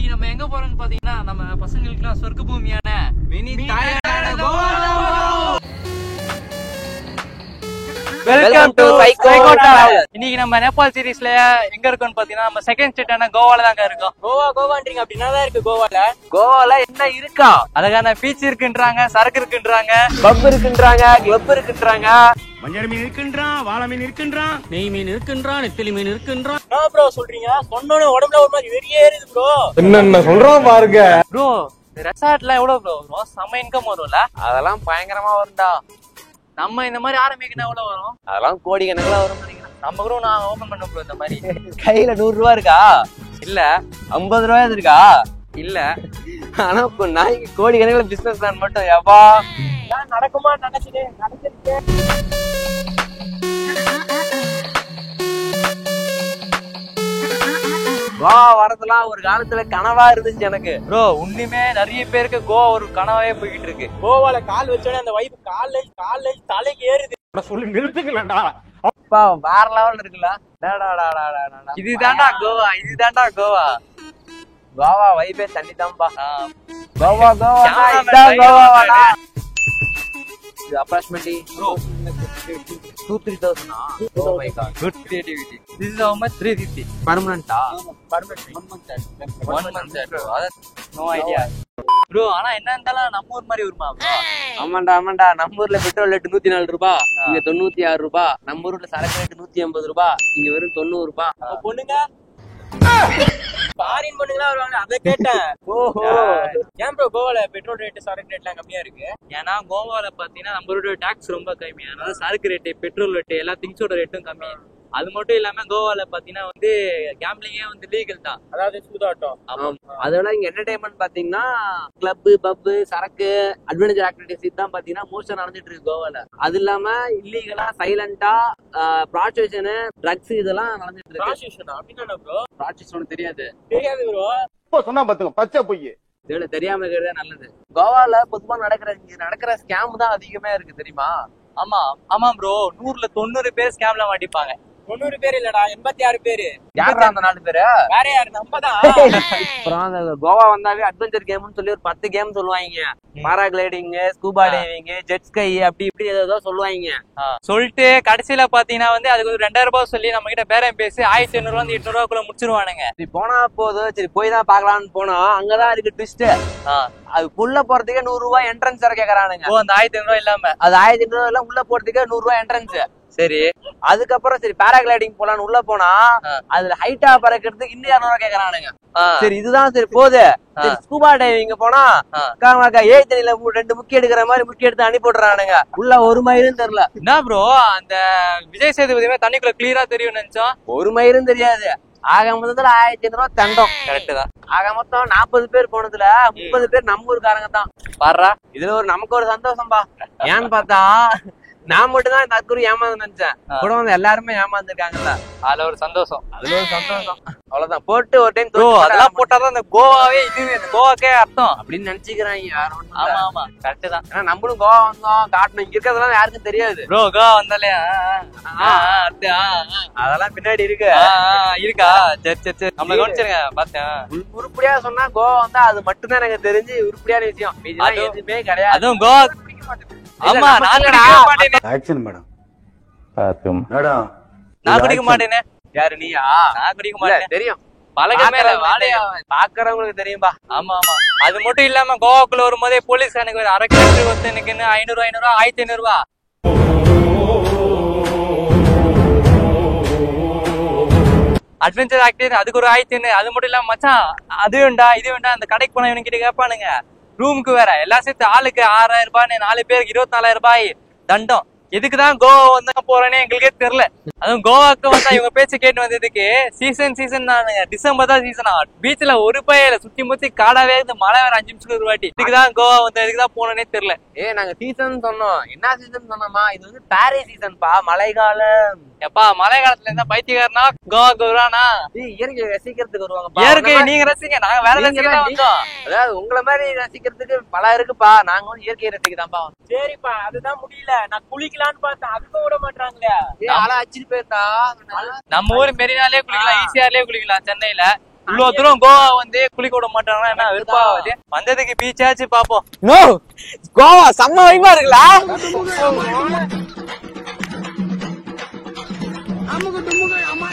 இன்னைக்கு நம்ம எங்க போறோம்னு பாத்தீங்கன்னா நம்ம பசங்களுக்குலாம் சொர்க்க பூமியான வெல்கம் டு சைக்கோ டிராவல். இன்னைக்கு நம்ம நேபாள் சீரீஸ்ல எங்க இருக்கோம்னு பாத்தீங்கன்னா நம்ம செகண்ட் ஸ்டேட்டான கோவால தாங்க இருக்கோம். கோவான்றீங்க அப்படின்னா தான் இருக்கு. கோவால என்ன இருக்கா? அழகான பீச் இருக்குன்றாங்க, சரக்கு இருக்குன்றாங்க, பப் இருக்குன்றாங்க, கிளப் இருக்குன்றாங்க, மஞ்சள் மீன் இருக்கின்றான், வாழை மீன் இருக்கின்றான், நெய் மீன் இருக்கின்றான், நெத்திலி மீன் இருக்கின்றான். என்ன ப்ரோ சொல்றீங்க? சொன்னோனே உடம்புல ஒரு மாதிரி வெறியே ஏறுது ப்ரோ. என்னென்ன சொல்றோம் பாருங்க ப்ரோ. ரெசார்ட்ல எவ்வளவு ப்ரோ வரும்? செம்ம இன்கம் வரும்ல? அதெல்லாம் பயங்கரமா வரும்டா. நம்ம இந்த மாதிரி ஆரம்பிக்கணும் எவ்வளவு வரும்? அதெல்லாம் கோடி கணக்குல வரும் நினைக்கிறேன். நம்ம கூட நான் ஓபன் பண்ண ப்ரோ. இந்த மாதிரி கையில 100 ரூபா இருக்கா? இல்ல 50 ரூபாய் இருக்கா? இல்ல. ஆனா நாய்க்கு கோடி கணக்குல பிசினஸ் தான் மட்டும் எவ்வா நடக்குமா நினைச்சிட்டு நடந்துருக்கு. கோவா வரதெல்லாம் ஒரு காலத்துல கனவா இருந்துச்சு எனக்கு ப்ரோ. உண்மையுமே நிறைய பேருக்கு கோவா ஒரு கனவாவே போய்கிட்டு இருக்கு. கோவால கால் வச்சோடனே அந்த வைப்பு கால்ல தலைக்கு ஏறுது. சொல்லி நிறுத்துக்கலடா. அப்பா வேற லெவல் இருக்குல்ல. இதுதான்டா கோவா, இதுதான்டா கோவா. கோவா வைப்பே தண்ணி தான்பா. Goa Goa approximately bro 2-3,000. Oh my god, good creativity. This is how much? 350 permanent one month bro. No idea bro. ஆனா என்ன இருந்தாலும் நம்ம ஊர் மாதிரி வருமா bro? ஆமாண்டா நம்ம ஊர்ல பெட்ரோல் ரேட் 104 ரூபாய், இங்க 96 ரூபாய். நம்ம ஊர்ல சரக்கு ரேட் 150 ரூபாய், இங்க வெறும் 90 ரூபாய். பொண்ணுங்க ஃபாரின் பொண்ணுங்களா வருவாங்க, அத கேட்டேன். ஓஹோ, ஏன் ப்ரோ கோவால பெட்ரோல் ரேட் சரக்கு ரேட்லாம் கம்மியா இருக்கு? ஏன்னா கோவால பாத்தீங்கன்னா நம்மளோட டாக்ஸ் ரொம்ப கம்மி. அதனால சரக்கு ரேட்டு, பெட்ரோல் ரேட்டு, எல்லா திங்ஸோட ரேட்டும் கம்மி. அது மட்டும் இல்லாம கோவால பாத்தீங்கன்னா வந்து கேம்பிளிங்கே வந்து லீகல் தான், அதாவது சூதாட்டம். அதோட இங்க என்டர்டைன்மெண்ட் பாத்தீங்கன்னா கிளப், பப், சரக்கு, அட்வென்ச்சர் ஆக்டிவிட்டிஸ் இதுதான் பாத்தீங்கன்னா மோஸ்டா நடந்துட்டு இருக்கு கோவால. அது இல்லாம இல்லீகலா சைலண்டா ப்ராஸ்டியூஷன், ட்ரக்ஸ் இதெல்லாம் நடந்துட்டு இருக்கு. ப்ராஸ்டியூஷன் அப்படினா ப்ரோ? ப்ராஸ்டியூஷன் தெரியாது ப்ரோ. சொன்னா பாத்துங்க, பச்சை பொய். தெரியாம இருக்கிறதே நல்லது. கோவால பொதுவா நடக்கிற ஸ்கேம் தான் அதிகமா இருக்கு தெரியுமா? ஆமா ப்ரோ. 100ல 90 பேர் ஸ்கேம்ல மாட்டிப்பாங்க. 90 பேர் இல்லடா, 86 பேரு. யாரா அந்த 4 பேரு? வேற யாரு? நம்மதான். அப்புறம் அந்த கோவா வந்தாவே அட்வென்ச்சர் கேம்னு சொல்லி ஒரு 10 கேம் சொல்லுவாங்க. Paragliding, scuba diving, jet ski, அப்படி இப்படி ஏதோ சொல்லுவாங்க. சொல்லிட்டு கடைசியில பாத்தீங்கன்னா வந்து அதுக்கு ஒரு 2000 ரூபாய் சொல்லி நம்ம கிட்ட பேரம் பேசி 1500 ரூபாய் 800 ரூபாய்க்குள்ள முடிச்சிருவானுங்க. சரி போனா போதும், சரி போய் தான் பாக்கலாம்னு போனோம். அங்கதான் இருக்கு ட்விஸ்ட். அதுக்குள்ள போறதுக்கே 100 ரூபாய் என்ட்ரன்ஸ் வர கேக்குறானுங்க. அந்த 1500 ரூபாய் இல்லாம அது 1500 ரூபாய் உள்ள போறதுக்கே 100 ரூபாய் என்ட்ரன்ஸ். சரி, அதுக்கப்புறம் சரி பாராகிளைடிங் போலான்னு உள்ள போனா அதுல ஹைட்டா பறக்கிறதுக்கு இன்னும் 200 ரூபாய் கேக்குறானுங்க. சரி இதுதான் சரி போகுது. சரி ஸ்கூபா டைவிங் போனா ஏய் தண்ணியில 2 முக்கி எடுக்கிற மாதிரி முக்கி எடுத்து அனுப்பி விடுறானுங்க. உள்ள 1 மைலும் தெரியல. என்ன ப்ரோ, அந்த விஜய் சேதுபதியுமே தண்ணிக்குள்ள கிளியரா தெரியும் நினைச்சோம். 1 மைலும் தெரியாது. ஆக மொத்தத்துல 1500 ரூபாய் தண்டம். கரெக்ட் தான். ஆக மொத்தம் 40 பேர் போனதுல 30 பேர் நம்ம ஊருக்காரங்க தான். பாரா, இதுல நமக்கு ஒரு சந்தோஷம்பா. ஏன்னு பார்த்தா நான் மட்டும் தான் தற்கொலை ஏமாந்து நினைச்சேன். கூட வந்து எல்லாருமே ஏமாந்துருக்காங்கல்ல, அதுல ஒரு சந்தோஷம். அதுல ஒரு சந்தோஷம். அவ்வளவுதான். போட்டு ஒரு டைம் அதெல்லாம் போட்டாதான் இந்த கோவாவே இதுவே கோவாக்கே அர்த்தம் அப்படின்னு நினைச்சுக்கிறாங்க யாரும். ஆமா கரெக்ட் தான். ஏன்னா நம்மளும் கோவா வந்தோம் காட்டணும், இங்க இருக்கிறதெல்லாம் யாருக்கும் தெரியாது. ப்ரோ கோவா வந்தாலே அதெல்லாம் பின்னாடி இருக்கு. இருக்கா? சரி நம்ம கவனிச்சிருங்க. பார்த்தேன் உருப்படியா சொன்னா கோவா வந்தா அது மட்டும் தான் எனக்கு தெரிஞ்சு உருப்படியான விஷயம். எதுவுமே கிடையாது. அதுவும் கோவா. ஆமா நான் ஆக்சன் மேடம். நான் குடிக்க மாட்டேனே. யாரு நீயா? நான் குடிக்க மாட்டேன். தெரியும், பழக மேல பாக்குறவங்களுக்கு தெரியும்பா. ஆமா அது மட்டும் இல்லாம கோவாக்குள்ள வரும்போதே போலீஸ் எனக்கு ஒரு 1/2 கிலோமீட்டர் ஒருத்தனுக்கு 500 1500 ரூபாய். அட்வென்ச்சர் ஆக்டிவிட்டி அதுக்கு ஒரு 1500. அது மட்டும் இல்லாம மச்சான் அது வேண்டா இது வேண்டா அந்த கடைக்கு போன இவனுக்கு கிட்ட கேட்பானுங்க. ரூமுக்கு வேற எல்லாம் சேர்த்து ஆளுக்கு 6000 ரூபாய், 4 பேருக்கு 24,000 ரூபாய் தண்டம். எதுக்குதான் கோவா வந்து போறேன்னு எங்களுக்கே தெரியல. அதுவும் கோவாக்கு வந்தா இவங்க பேச்சு கேட்டு வந்ததுக்கு சீசன் தானுங்க. டிசம்பர் தான் சீசனா. பீச்ல ஒரு பையில சுத்தி முத்தி காடாவே இருந்து மழை வேற 5 நிமிஷத்துக்கு ஒரு வாட்டி. இதுக்குதான் கோவா வந்து இதுக்குதான் போனேன்னே தெரியல. நாங்க சீசன் சொன்னோம். என்ன சீசன் சொன்னோமா? இது வந்து பாரி சீசன்பா, மழைக்காலம். எப்பா மழை காலத்துல இருந்தா பைத்தியக்காரனா கோவாக்கு வருவானா? இயற்கையை ரசிக்கிறதுக்கு வருவாங்க. இயற்கையை நீங்க ரசிங்க, நாங்க வேற ரசிக்கிறோம். அதாவது உங்களை மாதிரி ரசிக்கிறதுக்கு பல இருக்குப்பா. நாங்க வந்து இயற்கையை ரசிக்கதான்ப்பா. சரிப்பா, அதுதான் முடியல. நான் குளிக்கலான்னு பார்த்தேன், அதுக்கும் விட மாட்டாங்களே. ஆளா அச்சிட்டு போயிருந்தா. நம்ம ஊர் மெரினாலே குளிக்கலாம், ஈசிஆர்லயே குளிக்கலாம் சென்னையில. இவ்வளவு தூரம் கோவா வந்து குளிக்க விட மாட்டாங்கன்னா என்ன வெறுப்பாவது. வந்ததுக்கு பீச்சாச்சு பாப்போம். நோ கோவா செம்ம வைப்பா இருக்குல்ல. அம்முக்கு டும்முக்கு அம்மா